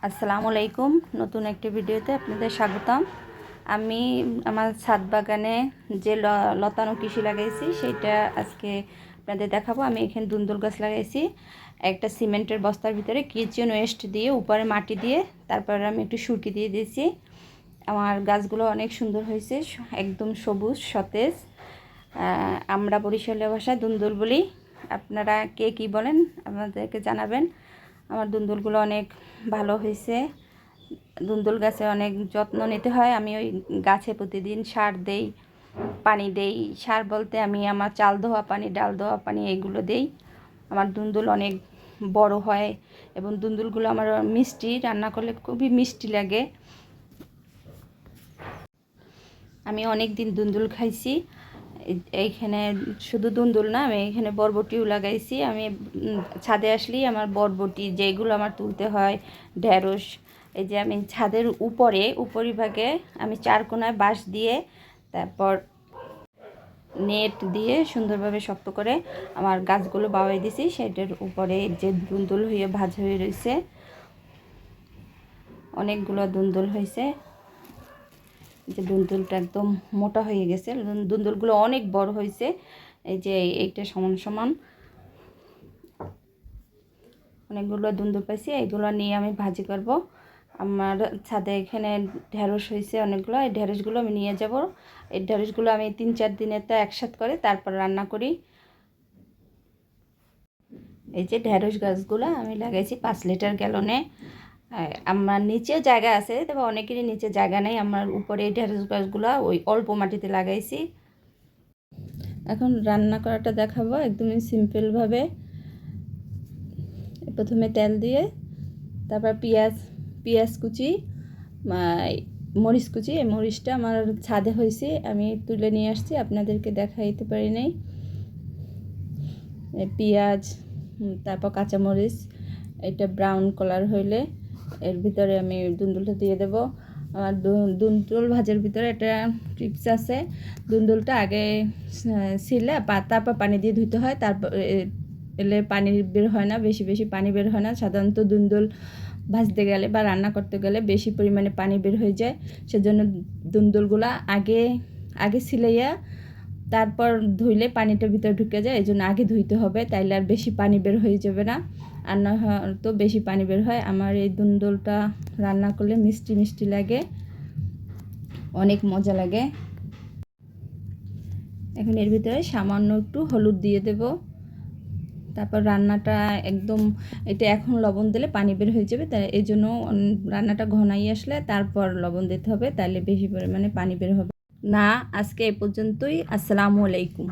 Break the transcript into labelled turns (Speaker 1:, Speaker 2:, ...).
Speaker 1: আসসালামু আলাইকুম। নতুন একটি ভিডিওতে আপনাদের স্বাগতম। আমি আমার ছাদ বাগানে যে লতানো কৃষি লাগাইছি সেটা আজকে আপনাদের দেখাবো। আমি এখানে দুন্দুল গাছ লাগাইছি একটা সিমেন্টের বস্তার ভিতরে কিচেন ওয়েস্ট দিয়ে উপরে মাটি দিয়ে তারপর আমি একটু সুরকি দিয়ে দিয়েছি। আমার গাছগুলো অনেক সুন্দর হয়েছে, একদম সবুজ সতেজ। আমরা বরিশালের ভাষায় দুন্দুল বলি, আপনারা কে কী বলেন আমাদেরকে জানাবেন। আমার দুন্দুলগুলো অনেক ভালো হয়েছে। দুন্দুল গাছে অনেক যত্ন নিতে হয়। আমি ওই গাছে প্রতিদিন সার দেই, পানি দেই। সার বলতে আমি আমার চাল ধোয়া পানি, ডাল ধোয়া পানি এগুলো দেই। আমার দুন্দুল অনেক বড় হয় এবং দুন্দুলগুলো আমার মিষ্টি, রান্না করলে খুবই মিষ্টি লাগে। আমি অনেক দিন দুন্দুল খাইছি। এইখানে শুধু দুন্দুল না, আমি এখানে বরবটিও লাগাইছি। আমি ছাদে আসলেই আমার বরবটি যেগুলো আমার তুলতে হয়, ঢেঁড়স। এই যে আমি ছাদের উপরিভাগে আমি চারকোনায় বাঁশ দিয়ে তারপর নেট দিয়ে সুন্দরভাবে শক্ত করে আমার গাছগুলো বাওয়াই দিছি। সেটার উপরে যে দুন্দুল হয়ে ভাজ হয়ে রয়েছে, অনেকগুলো দুন্দুল হয়েছে। যে দুন্দুলটা একদম মোটা হয়ে গেছে, দুন্দুলগুলো অনেক বড় হয়েছে। এই যে এইটা সমান সমান অনেকগুলো দুন্দুল পাইছি। এইগুলো নিয়ে আমি ভাজি করব। আমার ছাদে এখানে ঢেঁড়স হয়েছে অনেকগুলো, এই ঢেঁড়সগুলো আমি নিয়ে যাব। এই ঢেঁড়সগুলো আমি 3-4 দিনেতে একসাথে করে তারপর রান্না করি। এই যে ঢেঁড়স গাছগুলো আমি লাগাইছি 5 লিটার গ্যালনে। আমার নিচেও জায়গা আছে, তবে অনেকেরই নিচে জায়গা নেই। আমার উপরে এই ঢেঁড়স গাছগুলো ওই অল্প মাটিতে লাগাইছি। এখন রান্না করাটা দেখাবো একদমই সিম্পলভাবে। প্রথমে তেল দিয়ে তারপর পেঁয়াজ কুচি, মরিচ কুচি। এই মরিচটা আমার ছাদে হয়েছে, আমি তুলে নিয়ে আসছি, আপনাদেরকে দেখাইতে পারি নাই। পেঁয়াজ, তারপর কাঁচামরিচ, এটা ব্রাউন কালার হইলে এর ভিতরে আমি দুন্দুলটা দিয়ে দেব। আমার দুন্দুল ভাজার ভিতরে একটা টিপস আছে। দুন্দুলটা আগে ছিলে তারপর পানি দিয়ে ধুতে হয়, তারপর এলে পানি বের হয় না, বেশি বেশি পানি বের হয় না। সাধারণত দুন্দুল ভাজতে গেলে বা রান্না করতে গেলে বেশি পরিমাণে পানি বের হয়ে যায়। সেজন্য দুন্দুলগুলা আগে ছিলাইয়া তারপর ধুইলে পানিটা ভিতরে ঢুকে যায়, এই জন্য আগে ধুইতে হবে, তাইলে আর বেশি পানি বের হয়ে যাবে না। আর না তো বেশি পানি বের হয়। আমার এই দুন্দুলটা রান্না করলে মিষ্টি মিষ্টি লাগে, অনেক মজা লাগে। এখন এর ভিতরে সামান্য একটু হলুদ দিয়ে দেব। তারপর রান্নাটা একদম, এটা এখন লবণ দিলে পানি বের হয়ে যাবে, তাই এই জন্য রান্নাটা ঘনাই আসলে তারপর লবণ দিতে হবে, তাহলে বেশি পরিমাণে পানি বের হবে না। আজকে এ পর্যন্তই। আসসালামু আলাইকুম।